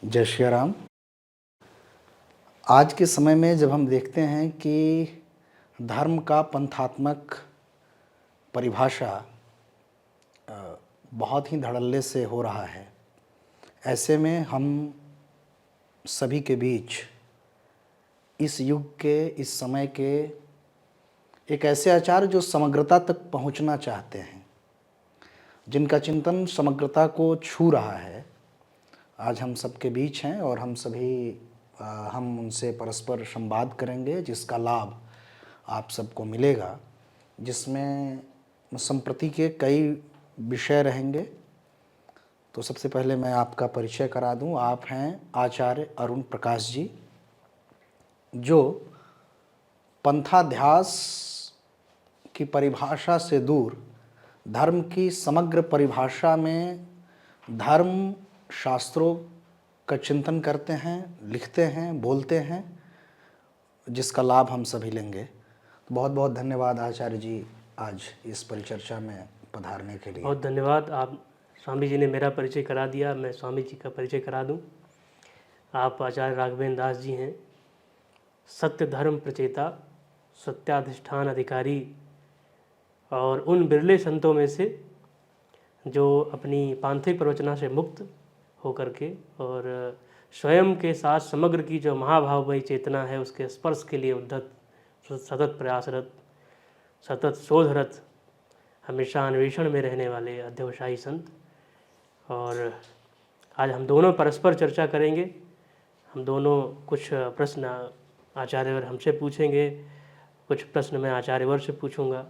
जय श्री राम। आज के समय में जब हम देखते हैं कि धर्म का पंथात्मक परिभाषा बहुत ही धड़ल्ले से हो रहा है, ऐसे में हम सभी के बीच इस युग के, इस समय के एक ऐसे आचार्य जो समग्रता तक पहुंचना चाहते हैं, जिनका चिंतन समग्रता को छू रहा है, आज हम सबके बीच हैं और हम उनसे परस्पर संवाद करेंगे, जिसका लाभ आप सबको मिलेगा, जिसमें संप्रति के कई विषय रहेंगे। तो सबसे पहले मैं आपका परिचय करा दूं। आप हैं आचार्य अरुण प्रकाश जी, जो पंथाध्यास की परिभाषा से दूर धर्म की समग्र परिभाषा में धर्म शास्त्रों का चिंतन करते हैं, लिखते हैं, बोलते हैं, जिसका लाभ हम सभी लेंगे। बहुत बहुत धन्यवाद आचार्य जी, आज इस परिचर्चा में पधारने के लिए। बहुत धन्यवाद। आप स्वामी जी ने मेरा परिचय करा दिया, मैं स्वामी जी का परिचय करा दूं। आप आचार्य राघवेंद्र दास जी हैं, सत्य धर्म प्रचेता, सत्याधिष्ठान अधिकारी और उन बिरले संतों में से जो अपनी पांथिक प्रवचना से मुक्त होकर के और स्वयं के साथ समग्र की जो महाभावमयी चेतना है उसके स्पर्श के लिए उद्धत, सतत प्रयासरत, सतत शोधरत, हमेशा अन्वेषण में रहने वाले अध्यवसायी संत। और आज हम दोनों परस्पर चर्चा करेंगे। हम दोनों कुछ प्रश्न आचार्यवर हमसे पूछेंगे, कुछ प्रश्न मैं आचार्यवर से पूछूंगा।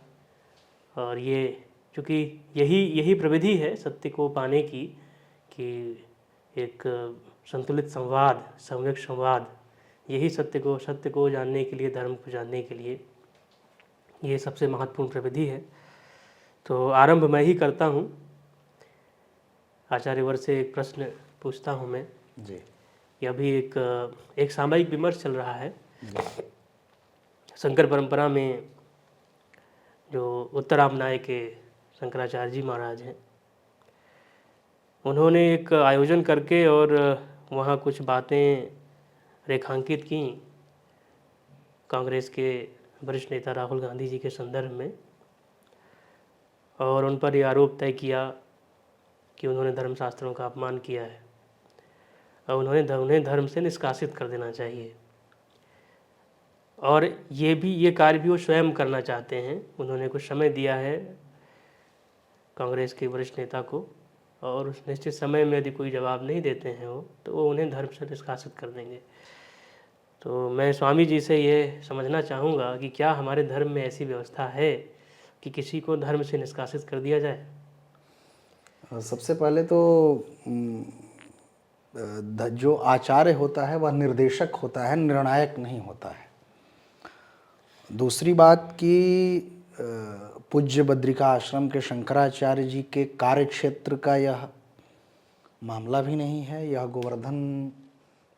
और ये चूँकि यही प्रविधि है सत्य को पाने की, कि एक संतुलित संवाद, सम्यक संवाद, यही सत्य को जानने के लिए, धर्म को जानने के लिए ये सबसे महत्वपूर्ण प्रविधि है। तो आरंभ मैं ही करता हूँ। आचार्यवर से एक प्रश्न पूछता हूँ मैं जी। कि अभी एक सामयिक विमर्श चल रहा है शंकर परंपरा में। जो उत्तरामनाय के शंकराचार्य जी महाराज हैं, उन्होंने एक आयोजन करके और वहाँ कुछ बातें रेखांकित की कांग्रेस के वरिष्ठ नेता राहुल गांधी जी के संदर्भ में, और उन पर यह आरोप तय किया कि उन्होंने धर्मशास्त्रों का अपमान किया है और उन्हें धर्म से निष्कासित कर देना चाहिए। और ये कार्य भी वो स्वयं करना चाहते हैं। उन्होंने कुछ समय दिया है कांग्रेस के वरिष्ठ नेता को, और उस निश्चित समय में यदि कोई जवाब नहीं देते हैं तो वो उन्हें धर्म से निष्कासित कर देंगे। तो मैं स्वामी जी से ये समझना चाहूँगा कि क्या हमारे धर्म में ऐसी व्यवस्था है कि किसी को धर्म से निष्कासित कर दिया जाए? सबसे पहले तो जो आचार्य होता है वह निर्देशक होता है, निर्णायक नहीं होता है। दूसरी बात कि पूज्य बद्रिका आश्रम के शंकराचार्य जी के कार्य क्षेत्र का यह मामला भी नहीं है, यह गोवर्धन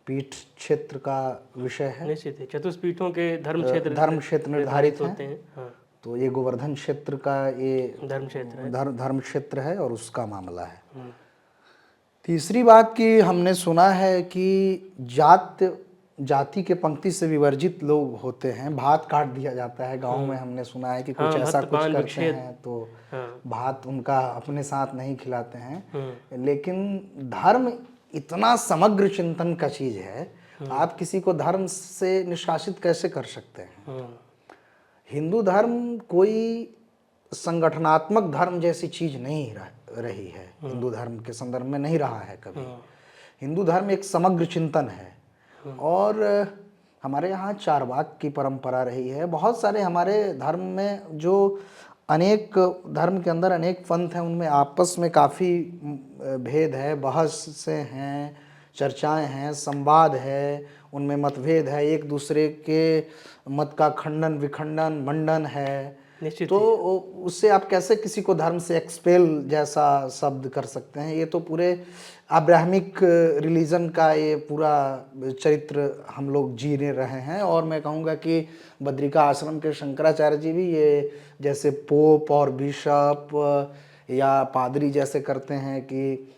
पीठ क्षेत्र का विषय है। निश्चित है, चतुष्पीठों के धर्म क्षेत्र निर्धारित होते हैं। हाँ। तो ये गोवर्धन क्षेत्र का ये धर्म क्षेत्र है और उसका मामला है। तीसरी बात कि हमने सुना है कि जाति के पंक्ति से विवर्जित लोग होते हैं, भात काट दिया जाता है गांव में। हमने सुना है कि कुछ ऐसा कुछ करते हैं तो भात उनका अपने साथ नहीं खिलाते हैं। लेकिन धर्म इतना समग्र चिंतन का चीज है, आप किसी को धर्म से निष्कासित कैसे कर सकते हैं? हिंदू धर्म कोई संगठनात्मक धर्म जैसी चीज नहीं रही है, हिंदू धर्म के संदर्भ में नहीं रहा है कभी। हिंदू धर्म एक समग्र चिंतन है। और हमारे यहाँ चारवाक की परंपरा रही है। बहुत सारे हमारे धर्म में जो अनेक धर्म के अंदर अनेक पंथ हैं, उनमें आपस में काफ़ी भेद है, बहस से हैं, चर्चाएं हैं, संवाद है, उनमें मतभेद है, एक दूसरे के मत का खंडन विखंडन मंडन है। तो उससे आप कैसे किसी को धर्म से एक्सपेल जैसा शब्द कर सकते हैं? ये तो पूरे अब्राहमिक रिलीजन का ये पूरा चरित्र हम लोग जी रहे हैं। और मैं कहूँगा कि बद्रिका आश्रम के शंकराचार्य जी भी ये जैसे पोप और बिशप या पादरी जैसे करते हैं कि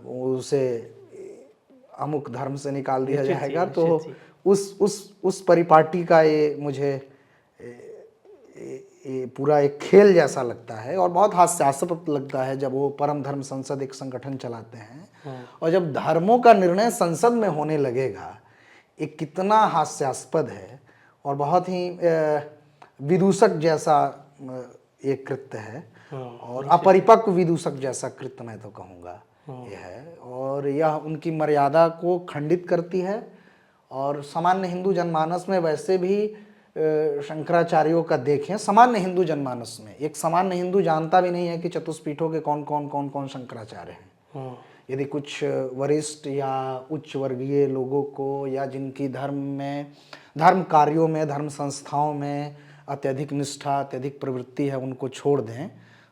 उसे अमुक धर्म से निकाल दिया निश्चित ही, जाएगा, तो निश्चित उस परिपाटी का ये मुझे ये पूरा एक खेल जैसा लगता है और बहुत हास्यास्पद लगता है जब वो परम धर्म संसद एक संगठन चलाते हैं और जब धर्मों का निर्णय संसद में होने लगेगा, ये कितना हास्यास्पद है और बहुत ही विदूषक जैसा एक कृत्य है और अपरिपक्व विदूषक जैसा कृत्य मैं तो कहूँगा यह है। और यह उनकी मर्यादा को खंडित करती है और सामान्य हिंदू जनमानस में वैसे भी शंकराचार्यों का देखें, सामान्य हिंदू जनमानस में एक सामान्य हिंदू जानता भी नहीं है कि चतुष्पीठों के कौन शंकराचार्य हैं। यदि कुछ वरिष्ठ या उच्च वर्गीय लोगों को या जिनकी धर्म कार्यों में, धर्म संस्थाओं में अत्यधिक निष्ठा, अत्यधिक प्रवृत्ति है, उनको छोड़ दें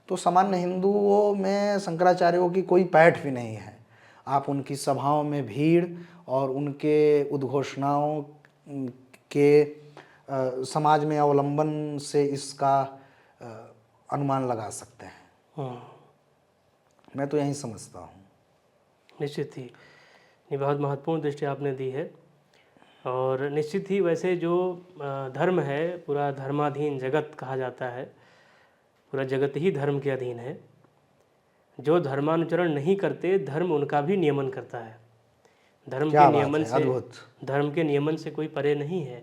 तो सामान्य हिंदुओं में शंकराचार्यों की कोई पैठ भी नहीं है। आप उनकी सभाओं में भीड़ और उनके उद्घोषणाओं के समाज में अवलंबन से इसका अनुमान लगा सकते हैं। मैं तो यही समझता हूँ। निश्चित ही ये बहुत महत्वपूर्ण दृष्टि आपने दी है और निश्चित ही वैसे जो धर्म है, पूरा धर्माधीन जगत कहा जाता है, पूरा जगत ही धर्म के अधीन है। जो धर्मानुचरण नहीं करते, धर्म उनका भी नियमन करता है। धर्म के नियमन से कोई परे नहीं है।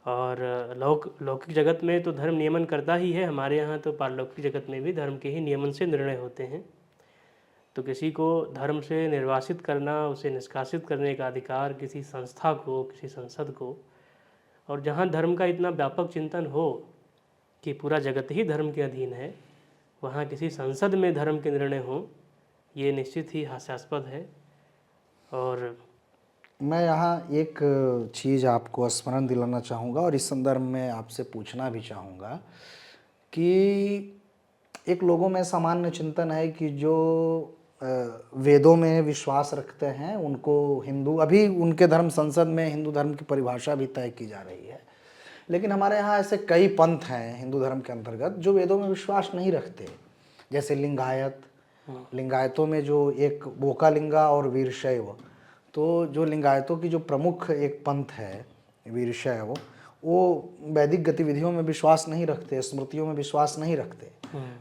और लौकिक जगत में तो धर्म नियमन करता ही है, हमारे यहाँ तो पारलौकिक जगत में भी धर्म के ही नियमन से निर्णय होते हैं। तो किसी को धर्म से निर्वासित करना, उसे निष्कासित करने का अधिकार किसी संस्था को, किसी संसद को, और जहाँ धर्म का इतना व्यापक चिंतन हो कि पूरा जगत ही धर्म के अधीन है, वहाँ किसी संसद में धर्म के निर्णय हो, ये निश्चित ही हास्यास्पद है। और मैं यहाँ एक चीज़ आपको स्मरण दिलाना चाहूँगा और इस संदर्भ में आपसे पूछना भी चाहूँगा कि एक लोगों में सामान्य चिंतन है कि जो वेदों में विश्वास रखते हैं उनको हिंदू, अभी उनके धर्म संसद में हिंदू धर्म की परिभाषा भी तय की जा रही है, लेकिन हमारे यहाँ ऐसे कई पंथ हैं हिंदू धर्म के अंतर्गत जो वेदों में विश्वास नहीं रखते। जैसे लिंगायतों में जो एक बोकालिंगा और वीरशैव, तो जो लिंगायतों की जो प्रमुख एक पंथ है वीरशैव, वो वैदिक गतिविधियों में विश्वास नहीं रखते, स्मृतियों में विश्वास नहीं रखते।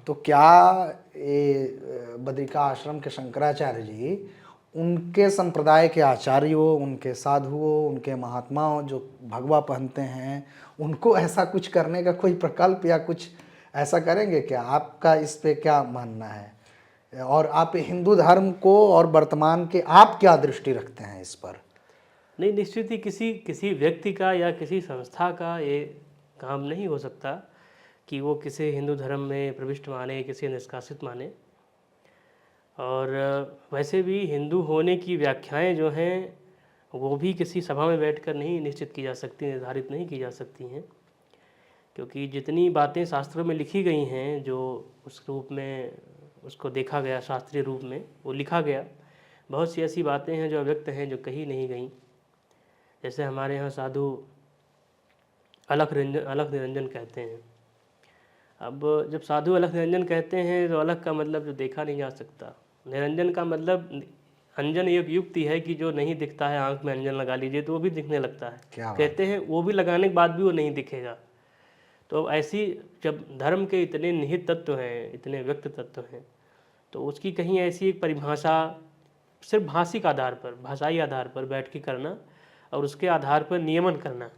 तो क्या ये बद्रिका आश्रम के शंकराचार्य जी उनके संप्रदाय के आचार्यों, उनके साधुओं, उनके महात्माओं जो भगवा पहनते हैं, उनको ऐसा कुछ करने का कोई प्रकल्प या कुछ ऐसा करेंगे क्या? आपका इस पे क्या मानना है? और आप हिंदू धर्म को और वर्तमान के आप क्या दृष्टि रखते हैं इस पर? नहीं, निश्चित ही किसी व्यक्ति का या किसी संस्था का ये काम नहीं हो सकता कि वो किसी हिंदू धर्म में प्रविष्ट माने, किसी निष्कासित माने। और वैसे भी हिंदू होने की व्याख्याएं जो हैं वो भी किसी सभा में बैठकर नहीं निश्चित की जा सकती, निर्धारित नहीं की जा सकती हैं, क्योंकि जितनी बातें शास्त्रों में लिखी गई हैं, जो उस रूप में उसको देखा गया, शास्त्रीय रूप में वो लिखा गया, बहुत सी ऐसी बातें हैं जो अव्यक्त हैं, जो कही नहीं गई। जैसे हमारे यहाँ साधु अलख निरंजन कहते हैं। अब जब साधु अलख निरंजन कहते हैं तो अलख का मतलब जो देखा नहीं जा सकता, निरंजन का मतलब अंजन एक युक्ति है कि जो नहीं दिखता है, आंख में अंजन लगा लीजिए तो वो भी दिखने लगता है। कहते हैं वो भी लगाने के बाद भी वो नहीं दिखेगा। तो ऐसी जब धर्म के इतने निहित तत्व हैं, इतने व्यक्त तत्व हैं, तो उसकी कहीं ऐसी एक परिभाषा सिर्फ भाषिक आधार पर, भाषाई आधार पर बैठ के करना और उसके आधार पर नियमन करना।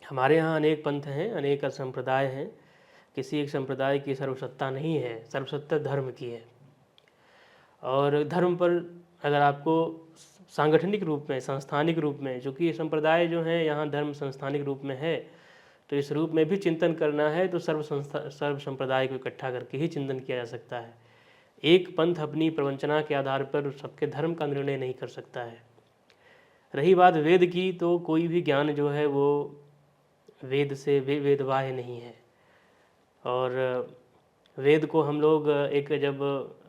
हमारे यहाँ अनेक पंथ हैं, अनेक संप्रदाय हैं, किसी एक संप्रदाय की सर्वसत्ता नहीं है, सर्वसत्ता धर्म की है। और धर्म पर अगर आपको सांगठनिक रूप में, संस्थानिक रूप में, चूँकि ये संप्रदाय जो है यहाँ धर्म संस्थानिक रूप में है, तो इस रूप में भी चिंतन करना है तो सर्व संप्रदाय को इकट्ठा करके ही चिंतन किया जा सकता है। एक पंथ अपनी प्रवंचना के आधार पर सबके धर्म का निर्णय नहीं कर सकता है। रही बात वेद की, तो कोई भी ज्ञान जो है वो वेद से वेदबाह्य नहीं है। और वेद को हम लोग जब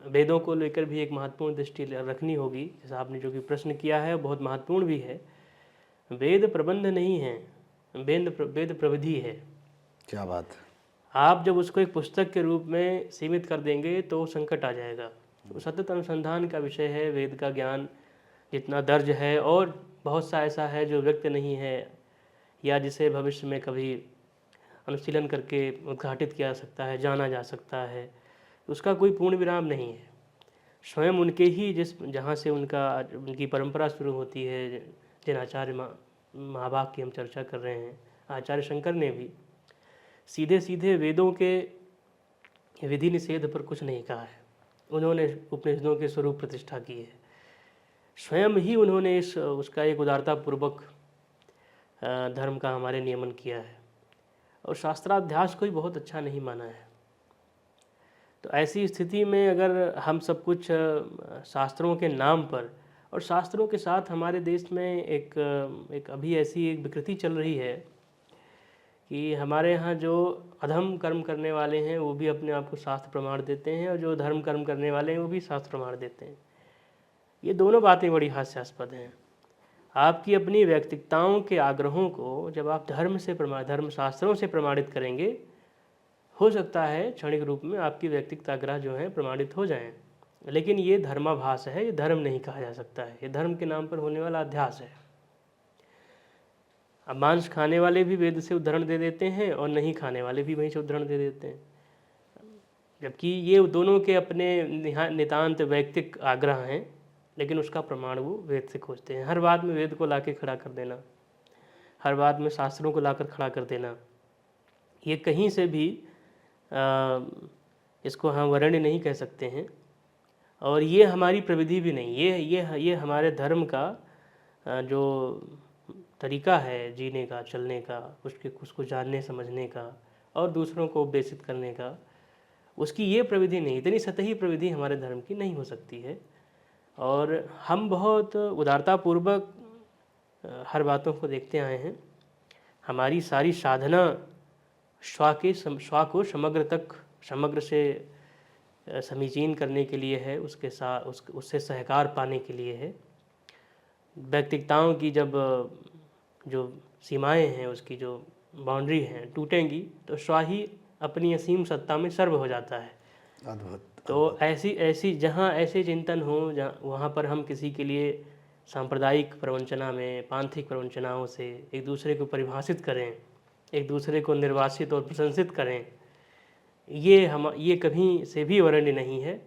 वेदों को लेकर भी एक महत्वपूर्ण दृष्टि रखनी होगी, जैसा आपने जो कि प्रश्न किया है बहुत महत्वपूर्ण भी है। वेद प्रबंध नहीं है, वेद प्रविधि है। क्या बात है। आप जब उसको एक पुस्तक के रूप में सीमित कर देंगे तो संकट आ जाएगा। तो सतत अनुसंधान का विषय है वेद का ज्ञान, जितना दर्ज है, और बहुत सा ऐसा है जो व्यक्त नहीं है या जिसे भविष्य में कभी अनुशीलन करके उद्घाटित किया जा सकता है, जाना जा सकता है, उसका कोई पूर्ण विराम नहीं है। स्वयं उनके ही जहाँ से उनकी परंपरा शुरू होती है, जिन आचार्य महाभाग की हम चर्चा कर रहे हैं, आचार्य शंकर ने भी सीधे सीधे वेदों के विधि निषेध पर कुछ नहीं कहा है। उन्होंने उपनिषदों के स्वरूप प्रतिष्ठा की है। स्वयं ही उन्होंने उसका एक उदारतापूर्वक धर्म का हमारे नियमन किया है, और शास्त्राध्यास को ही बहुत अच्छा नहीं माना है। तो ऐसी स्थिति में अगर हम सब कुछ शास्त्रों के नाम पर, और शास्त्रों के साथ हमारे देश में एक अभी ऐसी एक विकृति चल रही है कि हमारे यहाँ जो अधम कर्म करने वाले हैं वो भी अपने आप को शास्त्र प्रमाण देते हैं, और जो धर्म कर्म करने वाले हैं वो भी शास्त्र प्रमाण देते हैं। ये दोनों बातें बड़ी हास्यास्पद हैं। आपकी अपनी व्यक्तिगताओं के आग्रहों को जब आप धर्म शास्त्रों से प्रमाणित करेंगे, हो सकता है क्षणिक रूप में आपकी व्यक्तिगत आग्रह जो है प्रमाणित हो जाएं, लेकिन ये धर्माभास है, ये धर्म नहीं कहा जा सकता है। ये धर्म के नाम पर होने वाला अध्यास है। अब मांस खाने वाले भी वेद से उदाहरण दे देते हैं, और नहीं खाने वाले भी वहीं से उदाहरण दे देते हैं, जबकि ये दोनों के अपने नितांत वैयक्तिक आग्रह हैं, लेकिन उसका प्रमाण वो वेद से खोजते हैं। हर बात में वेद को लाके खड़ा कर देना, हर बात में शास्त्रों को लाकर खड़ा कर देना, ये कहीं से भी इसको हम वर्ण नहीं कह सकते हैं, और ये हमारी प्रविधि भी नहीं। ये हमारे धर्म का जो तरीका है जीने का, चलने का, उसको जानने समझने का और दूसरों को उपदेशित करने का, उसकी ये प्रविधि नहीं, इतनी सतही प्रविधि हमारे धर्म की नहीं हो सकती है। और हम बहुत उदारतापूर्वक हर बातों को देखते आए हैं। हमारी सारी साधना स्व को समग्र से समीचीन करने के लिए है, उसके साथ उससे सहकार पाने के लिए है। व्यक्तिगताओं की जब जो सीमाएं हैं, उसकी जो बाउंड्री हैं टूटेंगी, तो स्व ही अपनी असीम सत्ता में सर्व हो जाता है। अद्भुत। तो ऐसी जहाँ ऐसे चिंतन हो, वहाँ पर हम किसी के लिए सांप्रदायिक प्रवंचना में, पांथिक प्रवंचनाओं से एक दूसरे को परिभाषित करें, एक दूसरे को निर्वासित और प्रशंसित करें, ये कभी से भी वर्ण नहीं है।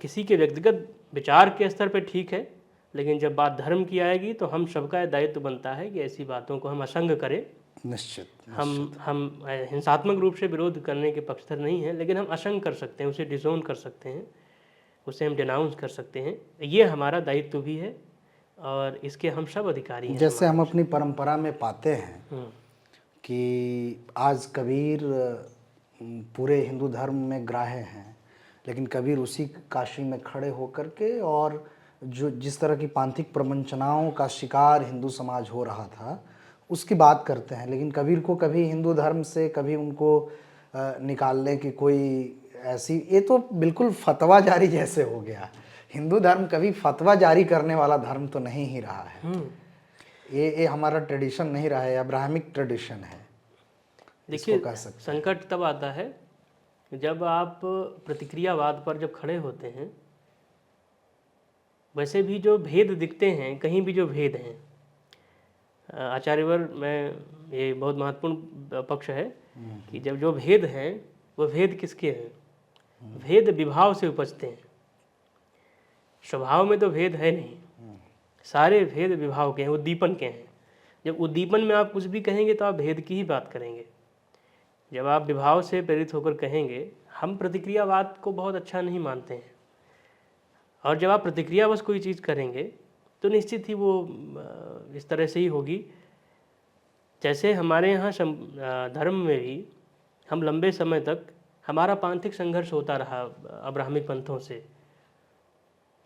किसी के व्यक्तिगत विचार के स्तर पर ठीक है, लेकिन जब बात धर्म की आएगी तो हम सबका दायित्व बनता है कि ऐसी बातों को हम असंग करें। निश्चित। हम हिंसात्मक रूप से विरोध करने के पक्षधर नहीं हैं, लेकिन हम असंग कर सकते हैं, उसे डिसोन कर सकते हैं, उसे हम डिनाउंस कर सकते हैं। ये हमारा दायित्व भी है, और इसके हम सब अधिकारी हैं। जैसे हम अपनी परंपरा में पाते हैं कि आज कबीर पूरे हिंदू धर्म में ग्राह्य हैं, लेकिन कबीर उसी काशी में खड़े होकर के, और जो जिस तरह की पांथिक प्रवंचनाओं का शिकार हिंदू समाज हो रहा था उसकी बात करते हैं, लेकिन कबीर को कभी हिंदू धर्म से कभी उनको निकालने की कोई ऐसी, ये तो बिल्कुल फतवा जारी जैसे हो गया। हिंदू धर्म कभी फतवा जारी करने वाला धर्म तो नहीं ही रहा है। ये हमारा ट्रेडिशन नहीं रहा है, अब्राहमिक ट्रेडिशन है। देखिए, संकट तब आता है जब आप प्रतिक्रियावाद पर जब खड़े होते हैं। वैसे भी जो भेद दिखते हैं, कहीं भी जो भेद हैं, आचार्यवर में ये बहुत महत्वपूर्ण पक्ष है कि जब जो भेद हैं वो भेद किसके हैं? भेद विभाव से उपजते हैं। स्वभाव में तो भेद है नहीं, सारे भेद विभाव के हैं, उद्दीपन के हैं। जब उद्दीपन में आप कुछ भी कहेंगे तो आप भेद की ही बात करेंगे। जब आप विभाव से प्रेरित होकर कहेंगे, हम प्रतिक्रियावाद को बहुत अच्छा नहीं मानते हैं, और जब आप प्रतिक्रियावश कोई चीज़ करेंगे तो निश्चित ही वो इस तरह से ही होगी। जैसे हमारे यहाँ धर्म में भी हम लंबे समय तक हमारा पांथिक संघर्ष होता रहा अब्राह्मिक पंथों से,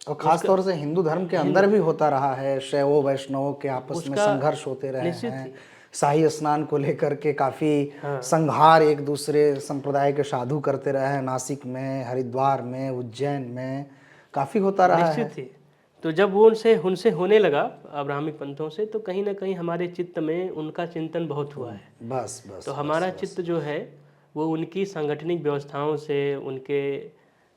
और खास तौर से हिंदू धर्म के अंदर भी होता रहा है। शैवों वैष्णवों के आपस में संघर्ष होते रहे हैं। शाही स्नान को लेकर के काफी संघार एक दूसरे संप्रदाय के साधु करते रहे हैं। नासिक में, हरिद्वार में, उज्जैन में काफी होता रहा है। तो जब वो उनसे होने लगा अब्राह्मिक पंथों से, तो कहीं ना कहीं हमारे चित्त में उनका चिंतन बहुत हुआ है। बस तो हमारा चित्त जो है वो उनकी सांगठनिक व्यवस्थाओं से, उनके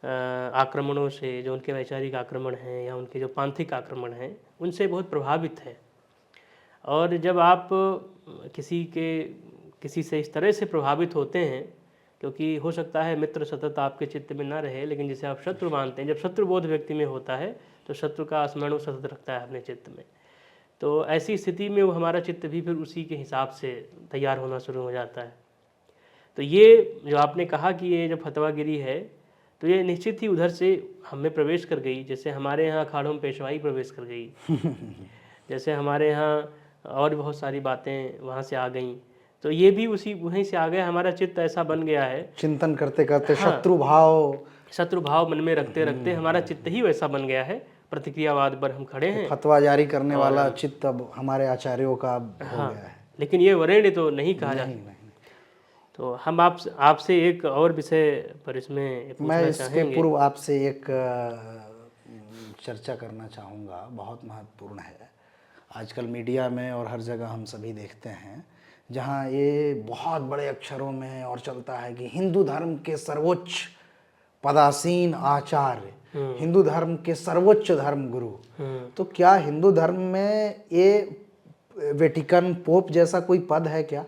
आक्रमणों से, जो उनके वैचारिक आक्रमण हैं या उनके जो पांथिक आक्रमण हैं, उनसे बहुत प्रभावित है। और जब आप किसी से इस तरह से प्रभावित होते हैं, क्योंकि हो सकता है मित्र सतत आपके चित्त में ना रहे, लेकिन जिसे आप शत्रु मानते हैं, जब शत्रुबोध व्यक्ति में होता है तो शत्रु का स्मरण वो सतत रखता है अपने चित्त में। तो ऐसी स्थिति में वो हमारा चित्त भी फिर उसी के हिसाब से तैयार होना शुरू हो जाता है। तो ये जो आपने कहा कि ये जो फतवागिरी है, तो ये निश्चित ही उधर से हमें प्रवेश कर गई, जैसे हमारे यहाँ अखाड़ों में पेशवाई प्रवेश कर गई, जैसे हमारे यहाँ और बहुत सारी बातें वहाँ से आ गईं, तो ये भी उसी वहीं से आ गया। हमारा चित्त ऐसा बन गया है, चिंतन करते करते हाँ, शत्रु भाव मन में रखते रखते हमारा चित्त ही वैसा बन गया है, प्रतिक्रियावाद पर हम खड़े हैं। फतवा जारी करने वाला चित्त अब हमारे आचार्यों का हो गया है। लेकिन ये वरेण्य तो नहीं कहा जाता। नहीं। तो हम आपसे एक और विषय पर इसमें मैं इसके पूर्व आपसे एक चर्चा करना चाहूँगा, बहुत महत्वपूर्ण है। आजकल मीडिया में और हर जगह हम सभी देखते हैं, जहाँ ये बहुत बड़े अक्षरों में और चलता है कि हिंदू धर्म के सर्वोच्च पदासीन आचार्य, हिंदू धर्म के सर्वोच्च धर्म गुरु। तो क्या हिंदू धर्म में ये वेटिकन पोप जैसा कोई पद है क्या,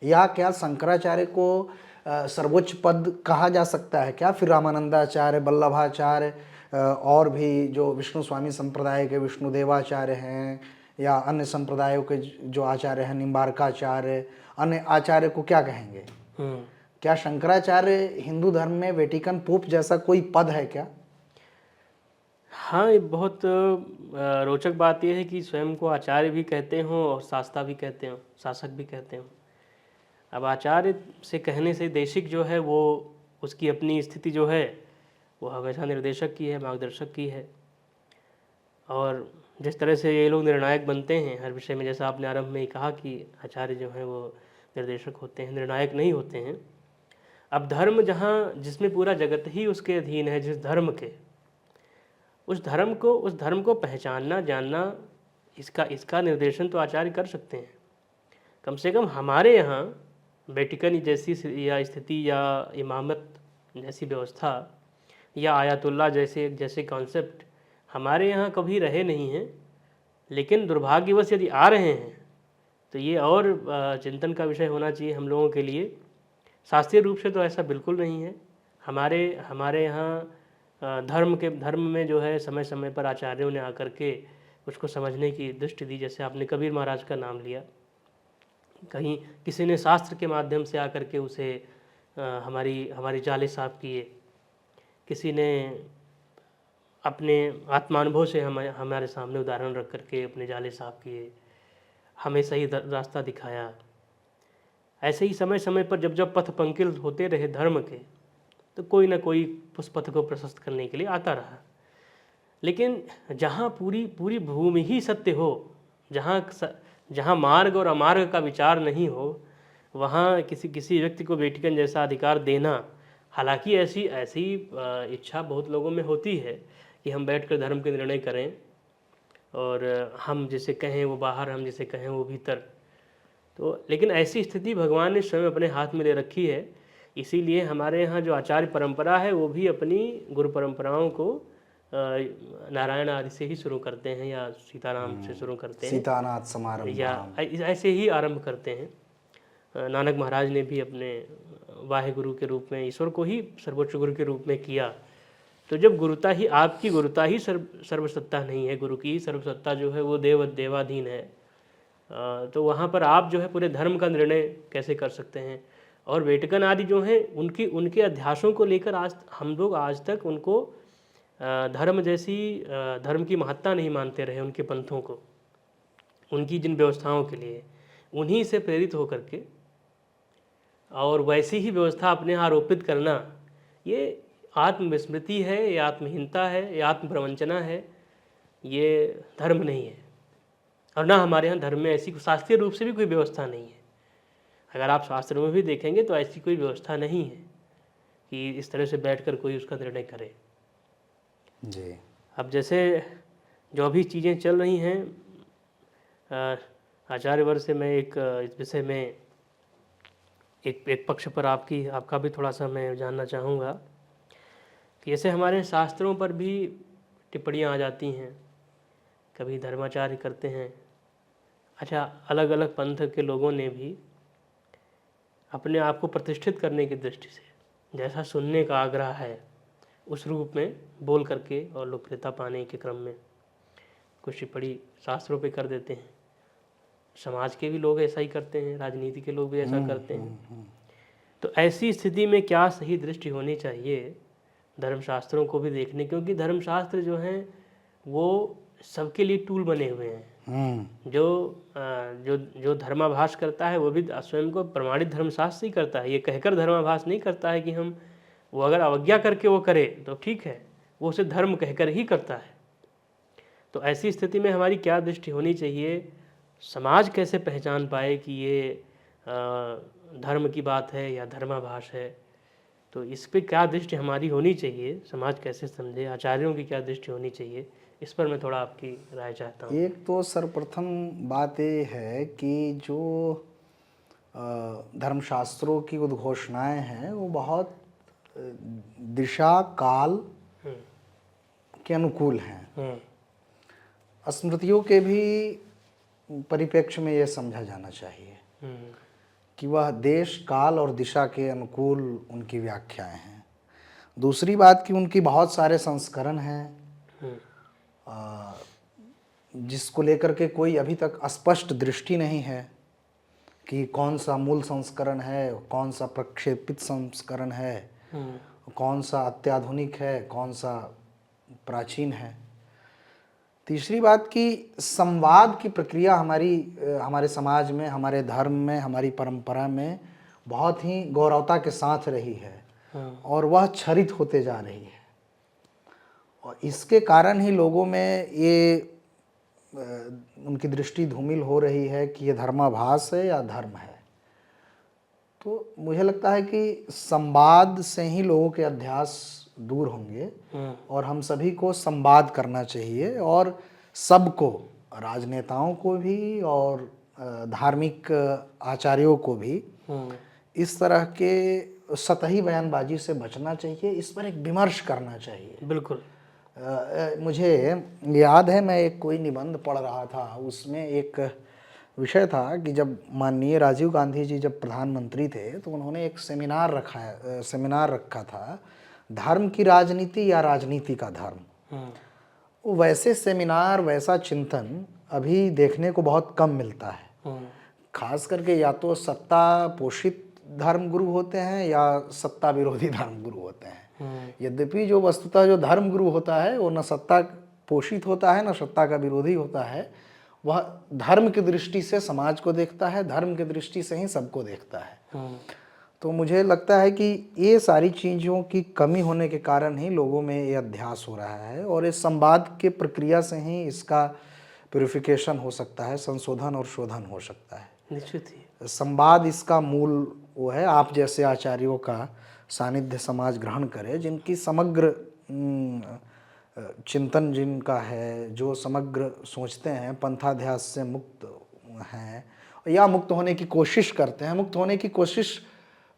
या क्या शंकराचार्य को सर्वोच्च पद कहा जा सकता है क्या? फिर रामानंदाचार्य, वल्लभाचार्य और भी जो विष्णु स्वामी संप्रदाय के विष्णुदेवाचार्य हैं, या अन्य संप्रदायों के जो आचार्य हैं, निम्बार्काचार्य, अन्य आचार्य को क्या कहेंगे? क्या शंकराचार्य हिंदू धर्म में वेटिकन पोप जैसा कोई पद है क्या? हाँ, ये बहुत रोचक बात यह है कि स्वयं को आचार्य भी कहते हों और शास्ता भी कहते हों, शासक भी कहते हों। अब आचार्य से कहने से देशिक जो है वो उसकी अपनी स्थिति जो है वो हमेशा निर्देशक की है, मार्गदर्शक की है। और जिस तरह से ये लोग निर्णायक बनते हैं हर विषय में, जैसा आपने आरंभ में ही कहा कि आचार्य जो हैं वो निर्देशक होते हैं, निर्णायक नहीं होते हैं। अब धर्म जहाँ, जिसमें पूरा जगत ही उसके अधीन है, जिस धर्म के, उस धर्म को पहचानना, जानना, इसका निर्देशन तो आचार्य कर सकते हैं। कम से कम हमारे यहाँ वेटिकन जैसी या स्थिति या इमामत जैसी व्यवस्था या आयतुल्ला जैसे कॉन्सेप्ट हमारे यहाँ कभी रहे नहीं हैं। लेकिन दुर्भाग्यवश यदि आ रहे हैं तो ये और चिंतन का विषय होना चाहिए हम लोगों के लिए। शास्त्रीय रूप से तो ऐसा बिल्कुल नहीं है। हमारे यहाँ धर्म में जो है समय समय पर आचार्यों ने आकर के उसको समझने की दृष्टि दी। जैसे आपने कबीर महाराज का नाम लिया, कहीं किसी ने शास्त्र के माध्यम से आकर के उसे हमारी जाले साफ किए, किसी ने अपने आत्मानुभव से हमारे सामने उदाहरण रख करके अपने जाले साफ किए, हमें सही रास्ता दिखाया। ऐसे ही समय समय पर जब पथ पंकिल होते रहे धर्म के, तो कोई ना कोई उस पथ को प्रशस्त करने के लिए आता रहा। लेकिन जहाँ पूरी भूमि ही सत्य हो, जहाँ मार्ग और अमार्ग का विचार नहीं हो, वहाँ किसी व्यक्ति को वेटिकन जैसा अधिकार देना, हालांकि ऐसी इच्छा बहुत लोगों में होती है कि हम बैठकर धर्म के निर्णय करें और हम जिसे कहें वो बाहर, हम जिसे कहें वो भीतर। तो लेकिन ऐसी स्थिति भगवान ने स्वयं अपने हाथ में ले रखी है। इसीलिए हमारे यहाँ जो आचार्य परंपरा है वो भी अपनी गुरु परंपराओं को नारायण आदि से ही शुरू करते हैं, या सीताराम से शुरू करते हैं, सीतानाथ समारंभ, या ऐसे ही आरंभ करते हैं। नानक महाराज ने भी अपने वाहे गुरु के रूप में ईश्वर को ही सर्वोच्च गुरु के रूप में किया। तो जब आपकी गुरुता ही सर्वसत्ता नहीं है, गुरु की सर्वसत्ता जो है वो देवाधीन है, तो वहाँ पर आप जो है पूरे धर्म का निर्णय कैसे कर सकते हैं? और वेटिकन आदि जो हैं उनके अध्यासों को लेकर हम लोग आज तक उनको धर्म की महत्ता नहीं मानते रहे। उनके पंथों को, उनकी जिन व्यवस्थाओं के लिए, उन्हीं से प्रेरित होकर के और वैसी ही व्यवस्था अपने यहाँ आरोपित करना, ये आत्मविस्मृति है, ये आत्महीनता है, ये आत्मप्रवंचना है, ये धर्म नहीं है। और ना हमारे यहाँ धर्म में ऐसी शास्त्रीय रूप से भी कोई व्यवस्था नहीं है। अगर आप शास्त्रों में भी देखेंगे तो ऐसी कोई व्यवस्था नहीं है कि इस तरह से बैठकर कोई उसका निर्णय करे जी। अब जैसे जो भी चीज़ें चल रही हैं, आचार्य वर्ग से मैं इस विषय में एक पक्ष पर आपका भी थोड़ा सा मैं जानना चाहूँगा जैसे हमारे शास्त्रों पर भी टिप्पणियाँ आ जाती हैं, कभी धर्माचार्य करते हैं। अच्छा, अलग अलग पंथ के लोगों ने भी अपने आप को प्रतिष्ठित करने की दृष्टि से जैसा सुनने का आग्रह है उस रूप में बोल करके और लोकप्रियता पाने के क्रम में कुछ टिप्पणी शास्त्रों पे कर देते हैं। समाज के भी लोग ऐसा ही करते हैं, राजनीति के लोग भी ऐसा करते हैं। तो ऐसी स्थिति में क्या सही दृष्टि होनी चाहिए धर्मशास्त्रों को भी देखने, क्योंकि धर्मशास्त्र जो हैं वो सबके लिए टूल बने हुए हैं। जो धर्माभास करता है वो भी स्वयं को प्रमाणित धर्मशास्त्र से ही करता है। ये कहकर धर्माभास नहीं करता है कि हम, वो अगर अवज्ञा करके वो करे तो ठीक है, वो उसे धर्म कहकर ही करता है। तो ऐसी स्थिति में हमारी क्या दृष्टि होनी चाहिए, समाज कैसे पहचान पाए कि ये धर्म की बात है या धर्माभास है, तो इस पे क्या दृष्टि हमारी होनी चाहिए, समाज कैसे समझे, आचार्यों की क्या दृष्टि होनी चाहिए, इस पर मैं थोड़ा आपकी राय चाहता हूँ। एक तो सर्वप्रथम बात ये है कि जो धर्मशास्त्रों की उद्घोषणाएं हैं वो बहुत दिशा काल के अनुकूल हैं। स्मृतियों के भी परिप्रेक्ष्य में ये समझा जाना चाहिए कि वह देश काल और दिशा के अनुकूल उनकी व्याख्याएं हैं। दूसरी बात कि उनकी बहुत सारे संस्करण हैं जिसको लेकर के कोई अभी तक स्पष्ट दृष्टि नहीं है कि कौन सा मूल संस्करण है, कौन सा प्रक्षेपित संस्करण है, कौन सा अत्याधुनिक है, कौन सा प्राचीन है। तीसरी बात कि संवाद की प्रक्रिया हमारे समाज में, हमारे धर्म में, हमारी परंपरा में बहुत ही गौरवता के साथ रही है और वह क्षरित होते जा रही है। और इसके कारण ही लोगों में ये उनकी दृष्टि धूमिल हो रही है कि ये धर्माभास है या धर्म है। तो मुझे लगता है कि संवाद से ही लोगों के अध्यास दूर होंगे और हम सभी को संवाद करना चाहिए और सबको, राजनेताओं को भी और धार्मिक आचार्यों को भी इस तरह के सतही बयानबाजी से बचना चाहिए। इस पर एक विमर्श करना चाहिए। बिल्कुल। मुझे याद है, मैं एक कोई निबंध पढ़ रहा था, उसमें एक विषय था कि जब माननीय राजीव गांधी जी जब प्रधानमंत्री थे तो उन्होंने एक सेमिनार रखा था, धर्म की राजनीति या राजनीति का धर्म। वैसे सेमिनार, वैसा चिंतन अभी देखने को बहुत कम मिलता है। खास करके या तो सत्ता पोषित धर्म गुरु होते हैं या सत्ता विरोधी धर्म गुरु होते हैं। यद्यपि जो वस्तुतः जो धर्म गुरु होता है वो न सत्ता पोषित होता है न सत्ता का विरोधी होता है। वह धर्म की दृष्टि से समाज को देखता है, धर्म की दृष्टि से ही सबको देखता है। तो मुझे लगता है कि ये सारी चीज़ों की कमी होने के कारण ही लोगों में ये अध्यास हो रहा है और इस संवाद के प्रक्रिया से ही इसका प्यूरिफिकेशन हो सकता है, संशोधन और शोधन हो सकता है। निश्चित ही संवाद इसका मूल वो है। आप जैसे आचार्यों का सानिध्य समाज ग्रहण करे, जिनकी समग्र चिंतन जिनका है, जो समग्र सोचते हैं, पंथाध्यास से मुक्त हैं या मुक्त होने की कोशिश करते हैं। मुक्त होने की कोशिश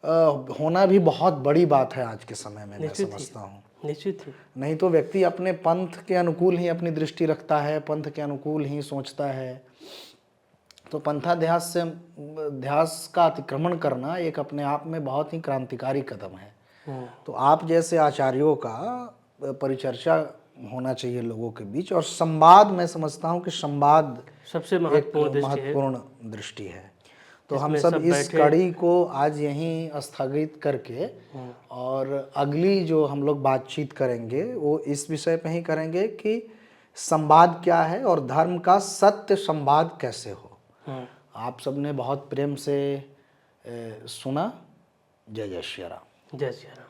होना भी बहुत बड़ी बात है आज के समय में, मैं समझता हूँ। निश्चित ही। नहीं तो व्यक्ति अपने पंथ के अनुकूल ही अपनी दृष्टि रखता है, पंथ के अनुकूल ही सोचता है। तो पंथाध्यास से ध्यास का अतिक्रमण करना एक अपने आप में बहुत ही क्रांतिकारी कदम है। तो आप जैसे आचार्यों का परिचर्चा होना चाहिए लोगों के बीच और संवाद, मैं समझता हूँ कि संवाद सबसे महत्वपूर्ण दृष्टि है। तो हम सब इस कड़ी को आज यहीं स्थगित करके और अगली जो हम लोग बातचीत करेंगे वो इस विषय पे ही करेंगे कि संवाद क्या है और धर्म का सत्य संवाद कैसे हो। आप सबने बहुत प्रेम से सुना। जय जय श्री राम। जय श्री राम।